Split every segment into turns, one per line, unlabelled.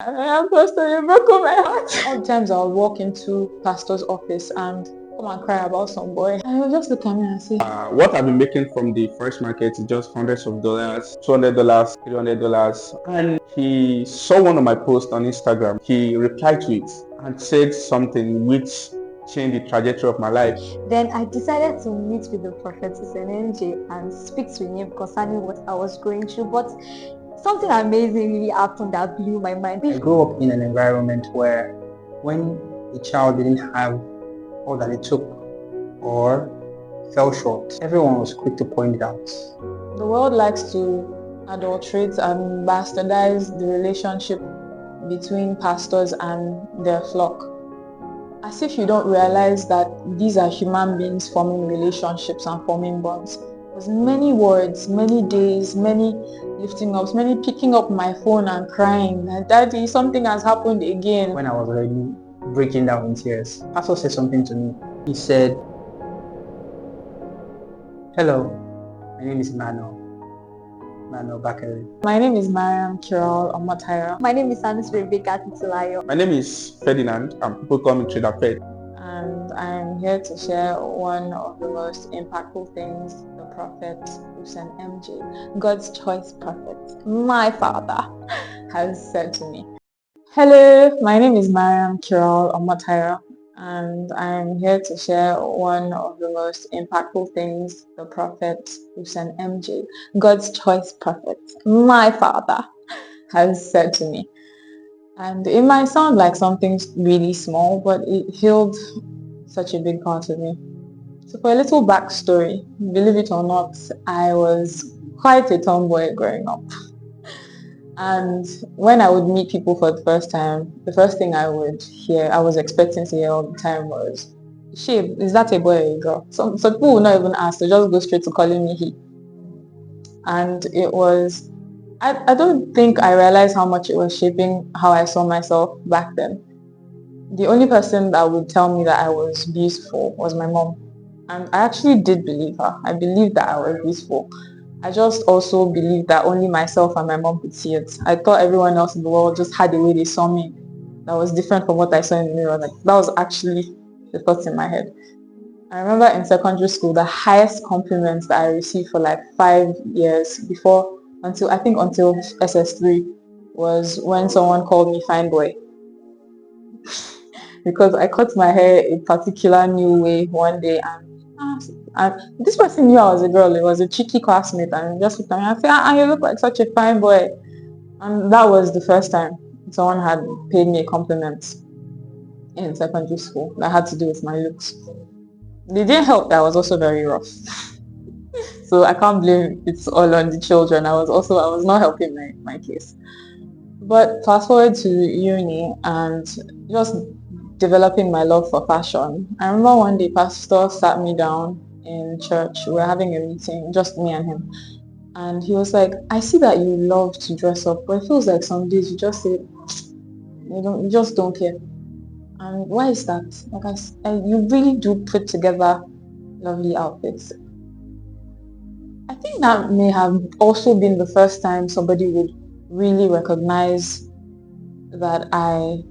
I'm Pastor, you broke my heart. All the times I'll walk into pastor's office and come and cry about some boy. And he'll just look at me and say,
What I've been making from the first market is just hundreds of dollars, $200, $300. And he saw one of my posts on Instagram. He replied to it and said something which changed the trajectory of my life.
Then I decided to meet with the prophet Usen and speak to him concerning what I was going through. But something amazing really happened that blew my mind.
I grew up in an environment where when a child didn't have all that it took or fell short, everyone was quick to point it out.
the world likes to adulterate and bastardize the relationship between pastors and their flock. As if you don't realize that these are human beings forming relationships and forming bonds. There's many words, many days, many lifting ups, many picking up my phone and crying, Daddy, something has happened again.
When I was already breaking down in tears, Pastor said something to me. He said, "Hello, my name is Mano Bakari.
My name is Mariam Kiral Omotayo.
My name is Anis Rebecca Titilayo.
My name is Ferdinand, and people call me Trader Fed.
And I'm here to share one of the most impactful things the prophet Usen MJ, God's choice prophet, my father, has said to me. Hello, my name is Mariam Kiral Omotayo, and I'm here to share one of the most impactful things the prophet Usen MJ, God's choice prophet, my father, has said to me. And it might sound like something really small, but it healed such a big part of me. So for a little backstory, believe it or not, I was quite a tomboy growing up. And when I would meet people for the first time, the first thing I would hear, I was expecting to hear all the time was, "She, is that a boy or a girl?" So people would not even ask, they just go straight to calling me he. And it was, I don't think I realized how much it was shaping how I saw myself back then. The only person that would tell me that I was beautiful was my mom. And I actually did believe her. I believed that I was beautiful. I just also believed that only myself and my mom could see it. I thought everyone else in the world just had the way they saw me that was different from what I saw in the mirror. Like, that was actually the thoughts in my head. I remember in secondary school, the highest compliments that I received for like 5 years until SS3 was when someone called me fine boy. Because I cut my hair a particular new way one day, and this person knew I was a girl. It was a cheeky classmate, and just looked at me and said, "You look like such a fine boy." And that was the first time someone had paid me a compliment in secondary school that had to do with my looks. They didn't help that I was also very rough. So I can't blame it's all on the children. I was not helping my case. But fast forward to uni and just developing my love for fashion. I remember one day pastor sat me down in church. We were having a meeting, just me and him. And he was like, "I see that you love to dress up, but it feels like some days you just say, you just don't care. And why is that? Like you really do put together lovely outfits." I think that may have also been the first time somebody would really recognize that I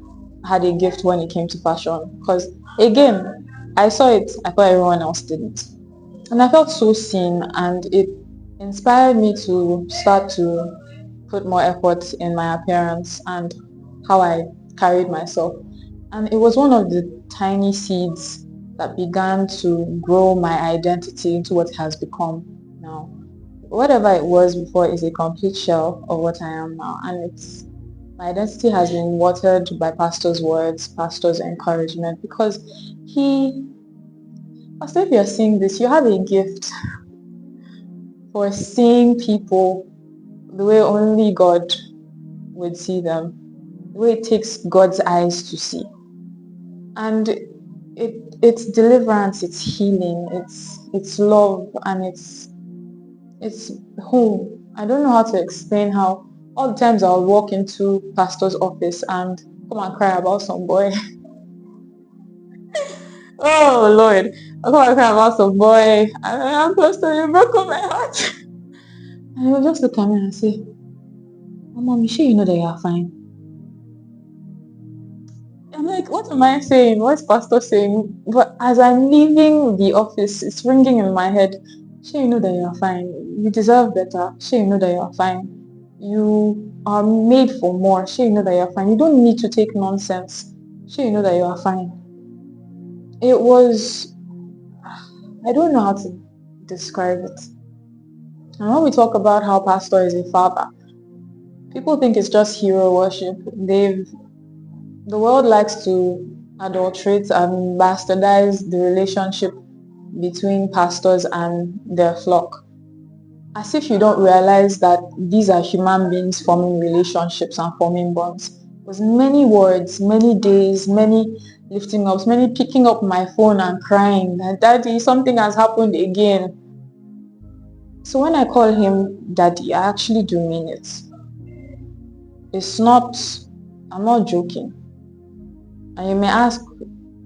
had a gift when it came to fashion. Because again, I saw it, I thought everyone else didn't. And I felt so seen, and it inspired me to start to put more effort in my appearance and how I carried myself. And it was one of the tiny seeds that began to grow my identity into what it has become now. Whatever it was before is a complete shell of what I am now. And my identity has been watered by pastor's words, pastor's encouragement, because Pastor, if you're seeing this, you have a gift for seeing people the way only God would see them, the way it takes God's eyes to see. And it's deliverance, it's healing, it's love, and it's home. I don't know how to explain how all the times I'll walk into pastor's office and come and cry about some boy. Oh Lord, I'll come and cry about some boy. I'm pastor, you broke my heart. And he'll just look at me and say, "Oh, Mom, you sure you know that you're fine?" I'm like, what am I saying? What's Pastor saying? But as I'm leaving the office, it's ringing in my head. Sure, you know that you're fine. You deserve better. Sure, you know that you're fine. You are made for more. Sure, you know that you're fine. You don't need to take nonsense. Sure, you know that you are fine. It was, I don't know how to describe it. And when we talk about how Pastor is a father, people think it's just hero worship. The world likes to adulterate and bastardize the relationship between pastors and their flock, as if you don't realize that these are human beings forming relationships and forming bonds. Because many words, many days, many lifting ups, many picking up my phone and crying that daddy, something has happened again. So when I call him daddy, I actually do mean it. It's not, I'm not joking. And you may ask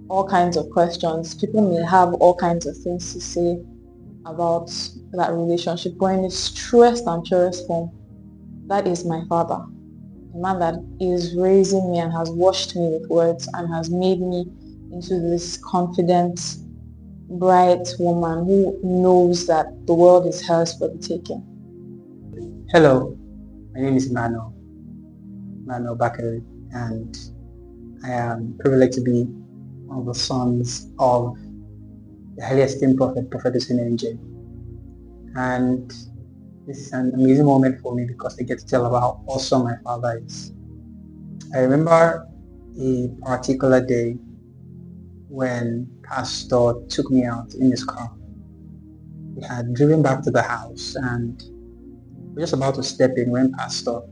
all kinds of questions. People may have all kinds of things to say about that relationship, but in its truest and purest form, that is my father. A man that is raising me and has washed me with words and has made me into this confident, bright woman who knows that the world is hers for the taking.
Hello, my name is Mano Bakari, and I am privileged to be one of the sons of the highly esteemed Prophet Usen. And this is an amazing moment for me because I get to tell about how awesome my father is. I remember a particular day when Pastor took me out in his car. We had driven back to the house and we were just about to step in when Pastor,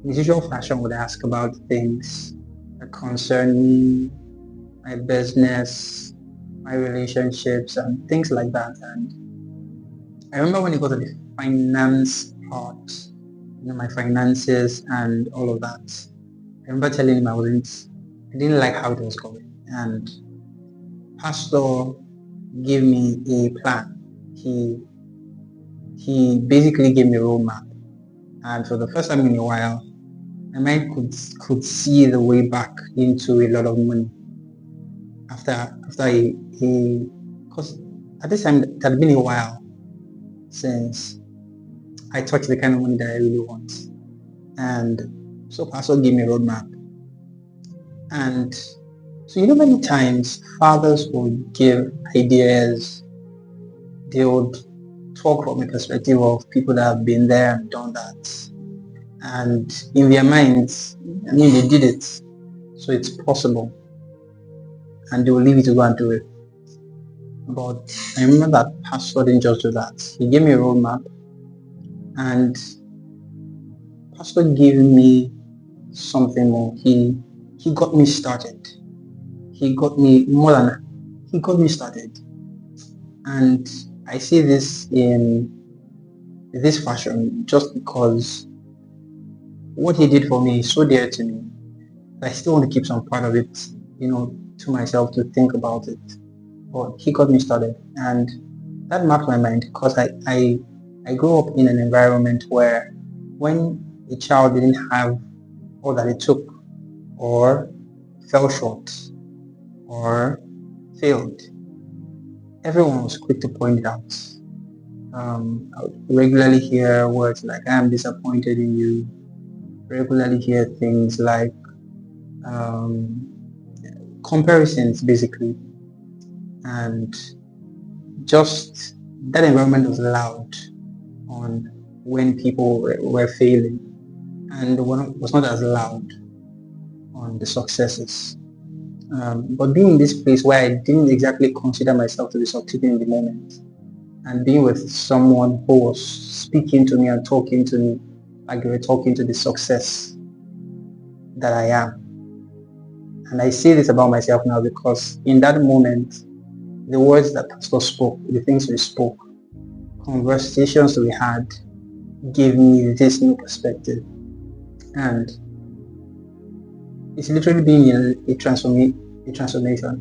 in his usual fashion, would ask about things that concern me, my business, my relationships, and things like that. And I remember when he got to the finance part, my finances and all of that. I remember telling him I didn't like how it was going. And Pastor gave me a plan. He basically gave me a roadmap. And for the first time in a while, my mind could see the way back into a lot of money. After because at this time it had been a while since I touched the kind of money that I really want. And so Pastor gave me a roadmap. And so many times fathers would give ideas. They would talk from a perspective of people that have been there and done that. And in their minds, they did it. So it's possible. And they will leave you to go and do it. But I remember that Pastor didn't just do that. He gave me a roadmap, and Pastor gave me something more. He got me started. He got me started. And I see this in this fashion just because what he did for me is so dear to me. I still want to keep some part of it, to myself to think about it. But he got me started, and that marked my mind because I grew up in an environment where when a child didn't have all that it took, or fell short, or failed, everyone was quick to point it out. I would regularly hear words like "I am disappointed in you." Regularly hear things like comparisons, basically, and just that environment was loud on when people were failing, and was not as loud on the successes. But being in this place where I didn't exactly consider myself to be succeeding in the moment, and being with someone who was speaking to me and talking to me like they were talking to the success that I am. And I say this about myself now because in that moment, the words that Pastor spoke, the things we spoke, conversations we had, gave me this new perspective. And it's literally been a transformation,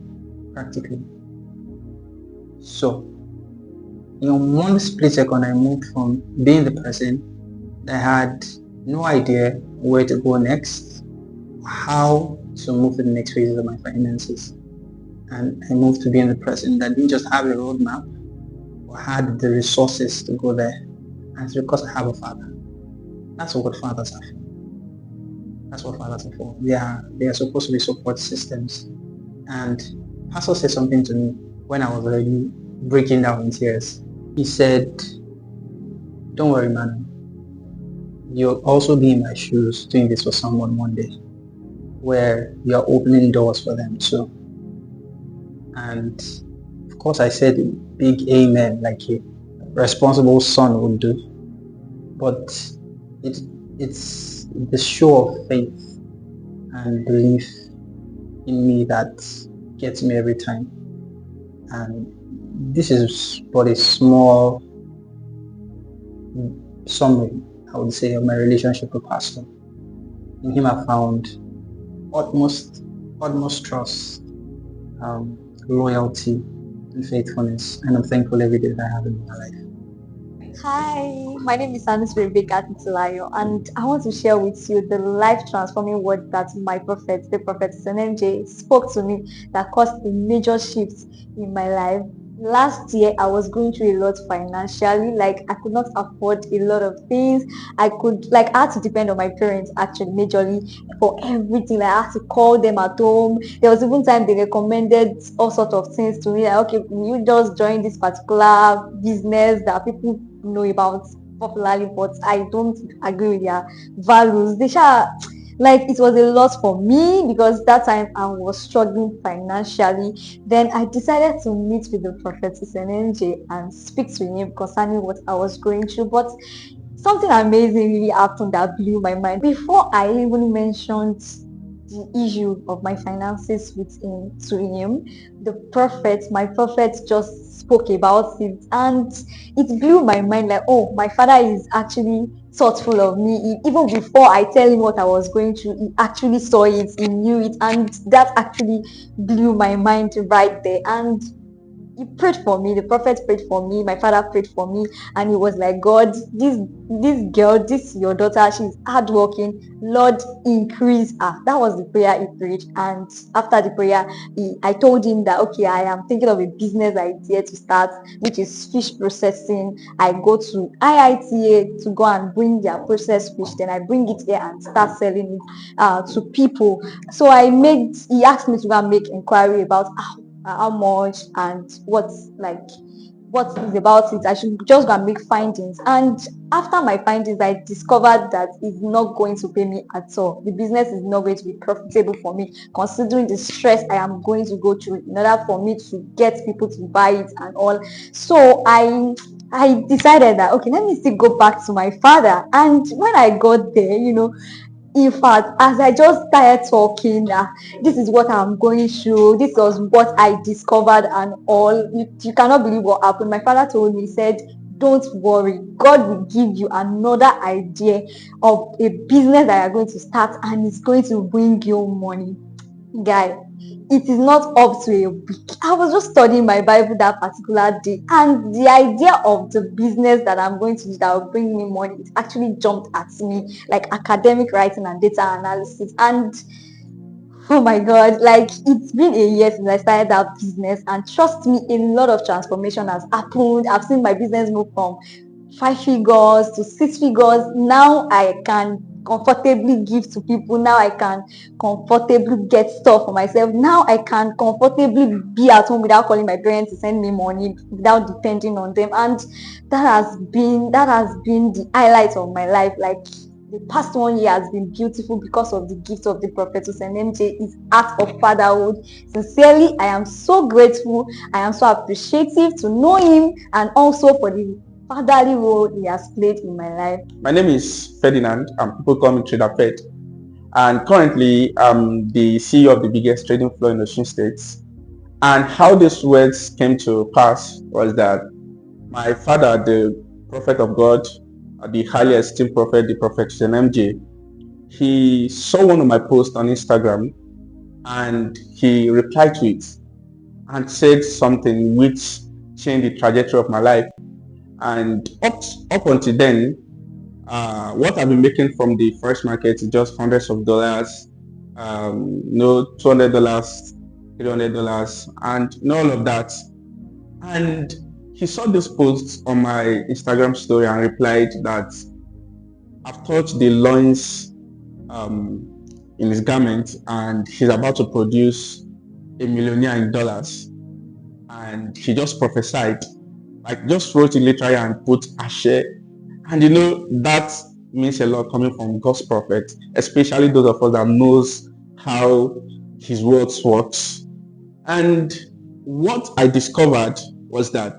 practically. So, in one split second, I moved from being the person that had no idea where to go next, how to move to the next phases of my finances. And I moved to being the person that didn't just have a roadmap or had the resources to go there. And it's because I have a father. That's what fathers are for. That's what fathers are for. They are supposed to be support systems. And Pastor said something to me when I was already breaking down in tears. He said, "Don't worry, man. You'll also be in my shoes doing this for someone one day, where you're opening doors for them too." And of course I said a big amen like a responsible son would do. But it's the show of faith and belief in me that gets me every time. And this is but a small summary, I would say, of my relationship with Pastor. In him I found utmost trust, loyalty, and faithfulness, and I'm thankful every day that I have in my life.
Hi, my name is Anis Rebecca Titilayo, and I want to share with you the life-transforming word that my prophet, the prophet NMJ, spoke to me that caused a major shift in my life. Last year, I was going through a lot financially. Like, I could not afford a lot of things. I had to depend on my parents actually majorly for everything. Like, I had to call them at home. There was even time they recommended all sorts of things to me. Like, okay, you just join this particular business that people know about popularly, but I don't agree with their values. Like, it was a lot for me because that time I was struggling financially. Then I decided to meet with the prophetess NJ and speak to him concerning what I was going through. But something amazing really happened that blew my mind. Before I even mentioned the issue of my finances with him to him, my prophet just spoke about it, and it blew my mind. Like, oh, my father is actually thoughtful of me. Even before I tell him what I was going through, he actually saw it, he knew it, and that actually blew my mind right there. And he prayed for me, the prophet prayed for me, my father prayed for me, and he was like, God, this girl, this your daughter, she's hardworking, Lord, increase her. That was the prayer he prayed. And after the prayer, I told him that, okay, I am thinking of a business idea to start, which is fish processing. I go to IITA to go and bring their processed fish, then I bring it here and start selling it to people. So he asked me to go and make inquiry about how much and what is about it. I should just go and make findings. And after my findings, I discovered that it's not going to pay me at all. The business is not going to be profitable for me, considering the stress I am going to go through in order for me to get people to buy it and all. So I decided that, okay, let me still go back to my father. And when I got there, in fact, as I just started talking, this is what I'm going through, this was what I discovered and all, you cannot believe what happened. My father told me, he said, don't worry, God will give you another idea of a business that you're going to start, and it's going to bring you money. Guy, it is not up to a week. I was just studying my Bible that particular day, and the idea of the business that I'm going to do that will bring me money, it actually jumped at me, like academic writing and data analysis. And oh my God, like, it's been a year since I started that business, and trust me, a lot of transformation has happened. I've seen my business move from 5 figures to 6 figures. Now I can comfortably give to people. Now I can comfortably get stuff for myself. Now I can comfortably be at home without calling my parents to send me money, without depending on them. And that has been the highlight of my life. Like, the past 1 year has been beautiful because of the gift of the prophetess and MJ, his act of fatherhood. Sincerely, I am so grateful. I am so appreciative to know him, and also for the fatherly role he has played in my life.
My name is Ferdinand, and people call me Trader Fed. And currently, I'm the CEO of the biggest trading floor in Osun State. And how these words came to pass was that my father, the prophet of God, the highly esteemed prophet, the prophet MJ, he saw one of my posts on Instagram and he replied to it and said something which changed the trajectory of my life. And up until then, what I've been making from the first market is just hundreds of dollars. $200, $300, and all of that. And he saw this post on my Instagram story and replied that I've touched the loins in his garment, and he's about to produce a millionaire in dollars. And he just prophesied, like just wrote it literally and put Ashe. And that means a lot coming from God's prophet, especially those of us that knows how his words works. And what I discovered was that,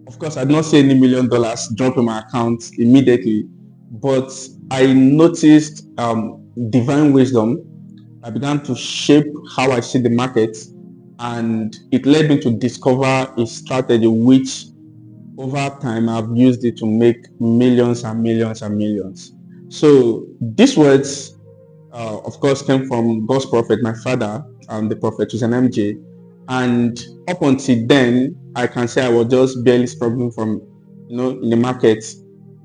of course, I did not see any $1 million drop in my account immediately, but I noticed divine wisdom. I began to shape how I see the market, and it led me to discover a strategy which over time I've used it to make millions and millions and millions. So these words, of course, came from God's prophet, my father, the prophet Usen MJ. And up until then, I can say I was just barely struggling from, in the market.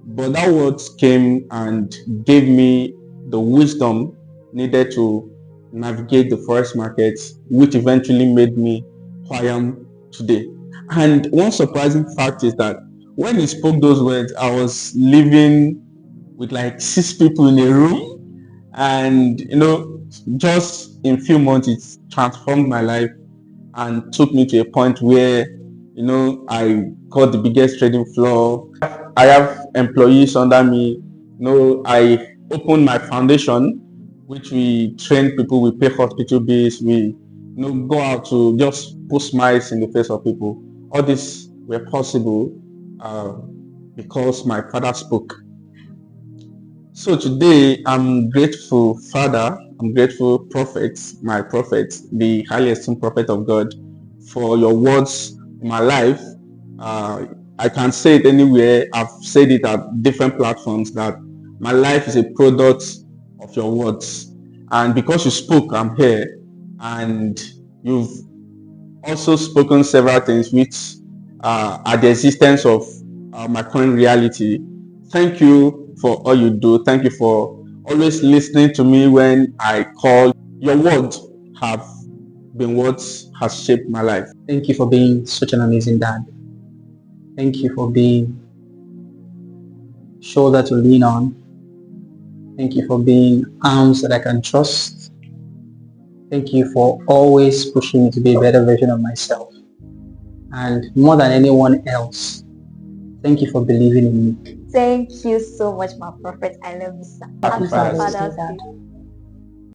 But that words came and gave me the wisdom needed to navigate the forex market, which eventually made me who I am today. And one surprising fact is that when he spoke those words, I was living with like 6 people in a room, and just in few months it transformed my life and took me to a point where I got the biggest trading floor. I have employees under me. I opened my foundation, which we train people, we pay hospital bills, we go out to just put smiles in the face of people. All this were possible because my father spoke. So today I'm grateful, Father, I'm grateful, Prophet, my prophet, the highly esteemed prophet of God, for your words in my life. I can say it anywhere. I've said it at different platforms that my life is a product of your words. And because you spoke, I'm here. And you've also spoken several things which are the existence of my current reality. Thank you for all you do. Thank you for always listening to me when I call. Your words have been what has shaped my life.
Thank you for being such an amazing dad. Thank you for being shoulder to lean on. Thank you for being arms that I can trust. Thank you for always pushing me to be a better version of myself. And more than anyone else, thank you for believing in me.
Thank you so much, my prophet. I love you, sir.
Happy
Happy
Father's
Father's
Day,
Day.
Dad.